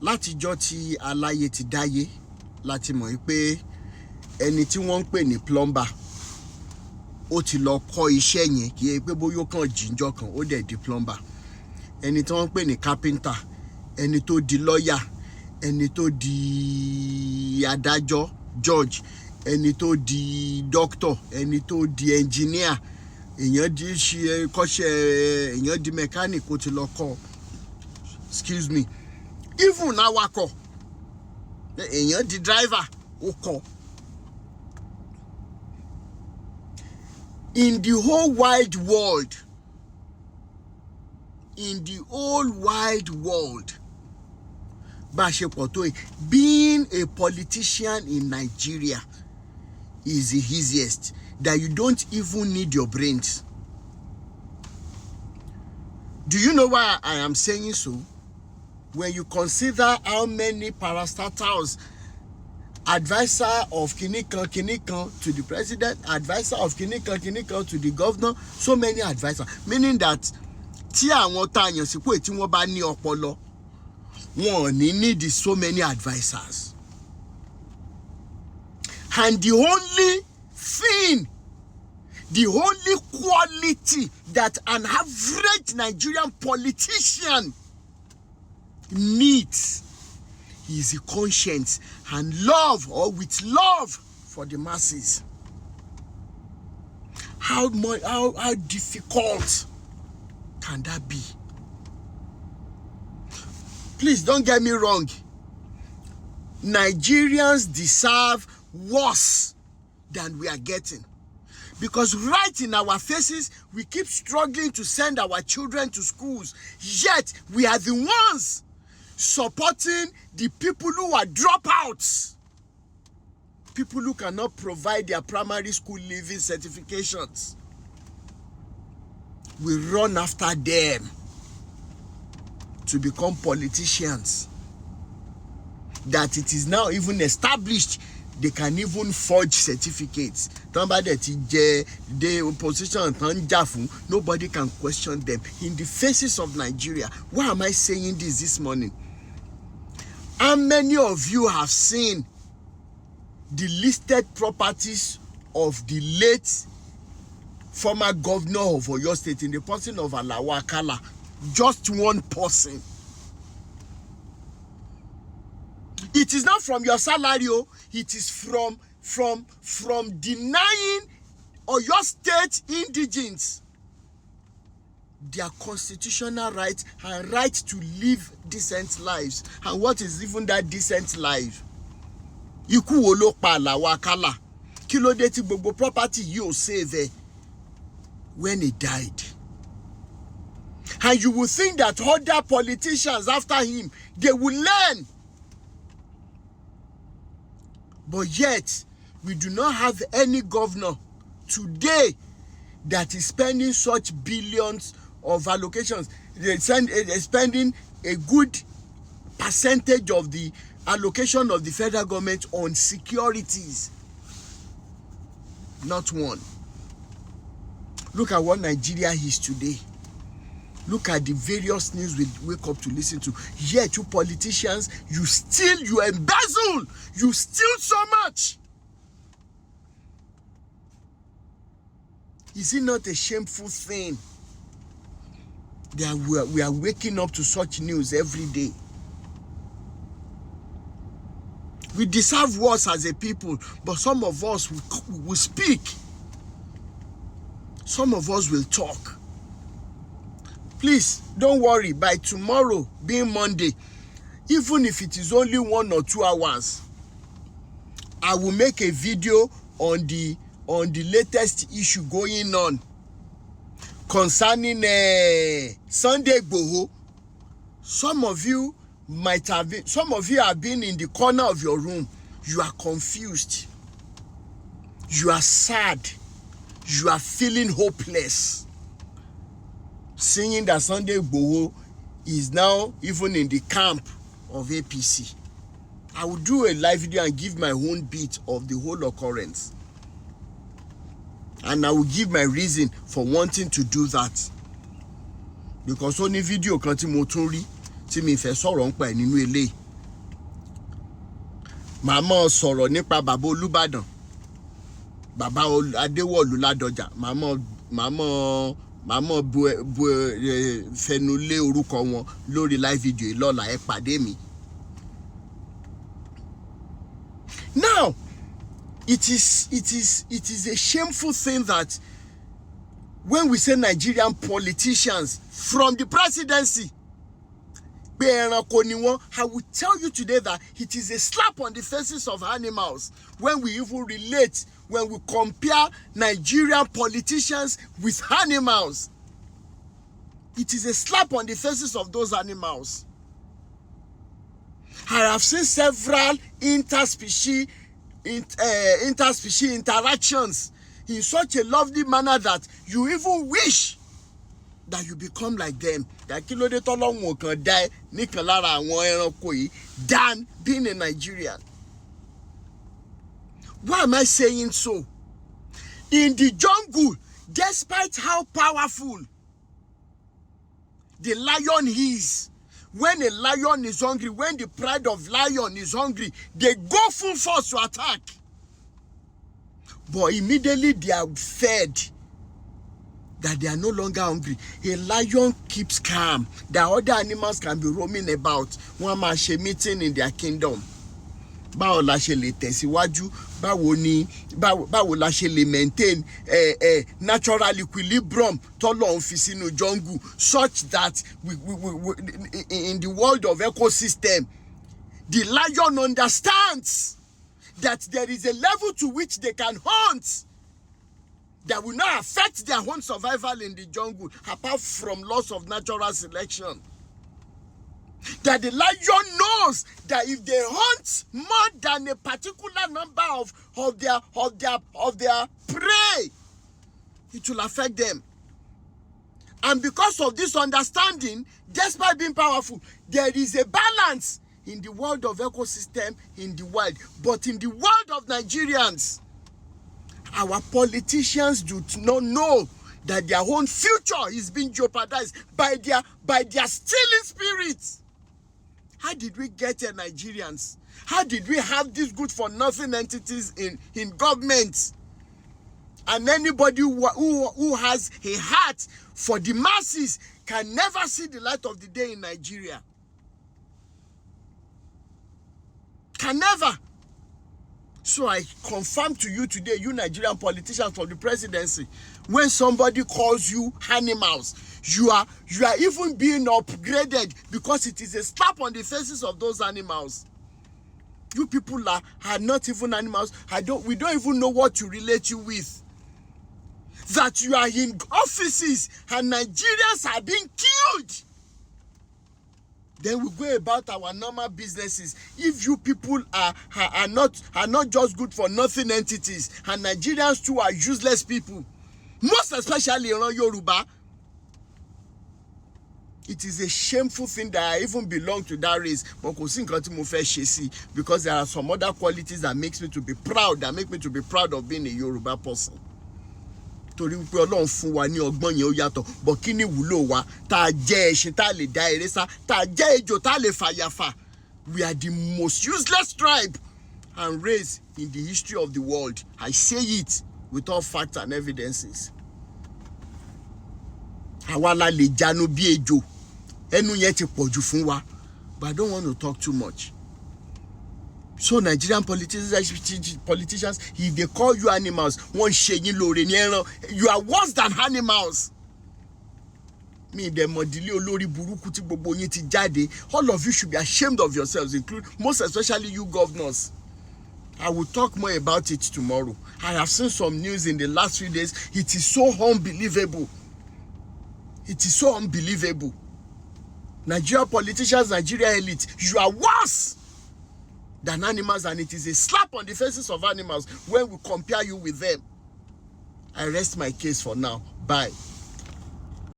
látijọ́ tí aláyé ti dáyé láti mọ̀ pé ẹni tí wọ́n ń pè ní plumber ó ti lọ kọ́ iṣẹ́ yẹn kì í pé bóyá ó kàn jíjọ́ kan ó dẹ̀ di plumber. Ẹni tí wọ́n ń pè ní carpenter, ẹni tó di lawyer, ẹni tó di adájọ́ judge, ẹni tó di doctor, ẹni tó di engineer, èèyàn di ṣe kọ́ṣẹ́, èèyàn di mechanic ó ti lọ kọ́, excuse me, even awakọ̀ èèyàn di driver ó kọ́. In the whole wide world, bá a ṣe pọ̀ tó yìí, being a politician in Nigeria is the easiest, that you don't even need your brains. Do you know why I am saying so? When you consider how many parastatals, advisor of Kinikan to the president, advisor of Kinikan to the governor, so many advisors, meaning that tí àwọn tàyàn sípò tí wọ́n bá ní ọpọlọ, wọn ò ní need so many advisors. And the only thing, the only quality that an average Nigerian politician needs is a conscience and love, or with love for the masses. How difficult can that be? Please don't get me wrong. Nigerians deserve worse than we are getting. Because right in our faces, we keep struggling to send our children to schools. Yet, we are the ones supporting the people who are dropouts. People who cannot provide their primary school leaving certifications. We run after them to become politicians. That it is now even established they can even forge certificates. Nobody can question them in the faces of Nigeria. Why am I saying this morning? How many of you have seen the listed properties of the late former governor of Oyo State in the person of Alawa Akala? Just one person. It is not from your salary, it is from denying Oyo State indigents their constitutional right and right to live decent lives. And what is even that decent life? Ikú wo ló pa Alawa Akala? Kí ló dé tí gbogbo property yìí ò save when he died? And you will think that other politicians after him, they will learn. But yet, we do not have any governor today that is spending such billions of allocations. They're spending a good percentage of the allocation of the federal government on securities. Not one. Look at what Nigeria is today. Look at the various news we wake up to listen to. Yet you politicians, you embezzle, you steal so much. Is it not a shameful thing that we are waking up to such news every day? We deserve worse as a people, but some of us will speak. Some of us will talk. Please, don't worry. By tomorrow, being Monday, even if it is only 1 or 2 hours, I will make a video on the latest issue going on concerning Sunday Igboho. Some of you have been in the corner of your room. You are confused. You are sad. You are feeling hopeless. Seeing that Sunday Igboho is now even in the camp of APC. I will do a live video and give my own bit of the whole occurrence. And I will give my reason for wanting to do that. Because only video kan tí mo tún rí tí mi fẹ́ sọ̀rọ̀ ńpa nínú ilé màá mọ̀ sọ̀rọ̀ nípa bàbá Olúbàdàn, bàbá Adéwọ̀lú Ládọjà, màá mọ̀ fẹnu lé orúkọ wọn lórí live video yìí lọ́la, ẹ pàdé mi. Now, it is a shameful thing that when we say Nigerian politicians from the presidency, I will tell you today that it is a slap on the faces of animals when we even relate, when we compare Nigerian politicians with animals. It is a slap on the faces of those animals. I have seen several interspecies interactions in such a lovely manner that you even wish that you become like them. Than being a Nigerian. Why am I saying so? In the jungle, despite how powerful the lion is, when a lion is hungry, when the pride of lion is hungry, they go full force to attack. But immediately they are fed, that they are no longer hungry. A lion keeps calm. The other animals can be roaming about. One man she meeting in their kingdom. Báwo la ṣe lè tẹ̀síwájú? Báwo la ṣe lè maintain natural equilibrium tọ́lọ́run fi sínú jungle, such that we in the world of ecosystem, the lion understands that there is a level to which they can hunt that will not affect their own survival in the jungle, apart from loss of natural selection. That the lion knows that if they hunt more than a particular number of their prey, it will affect them. And because of this understanding, despite being powerful, there is a balance in the world of ecosystem in the wild. But in the world of Nigerians, our politicians do not know that their own future is being jeopardized by their stealing spirits. How did we get here, Nigerians? How did we have these good-for-nothing entities in government? And anybody who has a heart for the masses can never see the light of the day in Nigeria. Can never. So I confirm to you today, you Nigerian politicians from the presidency, when somebody calls you animals, you are even being upgraded, because it is a slap on the faces of those animals. You people are not even animals. We don't even know what to relate you with. That you are in offices and Nigerians are being killed. Then we go about our normal businesses. If you people are not just good for nothing entities, and Nigerians too are useless people, most especially around Yoruba, it is a shameful thing that I even belong to that race. But because there are some other qualities that makes me to be proud, that make me to be proud of being a Yoruba person. Torí wípé Ọlọ́run fún wa ní ọgbọ́n yẹn ó yàtọ̀, but kí ni wúlò wa tá a jẹ́ ẹṣin tá a lè dá eré sá, tá a jẹ́ ejò tá a lè fàyàfà? We are the most useless tribe and race in the history of the world. I say it with all facts and evidences. Àwa la lè jánu bí ejò, ẹnu yẹn ti pọ̀jù fún wa, but I don't want to talk too much. So Nigerian politicians, if they call you animals, you are worse than animals. All of you should be ashamed of yourselves, including most especially you governors. I will talk more about it tomorrow. I have seen some news in the last few days. It is so unbelievable. It is so unbelievable. Nigerian politicians, Nigeria elite, you are worse than animals, and it is a slap on the faces of animals when we compare you with them. I rest my case for now. Bye.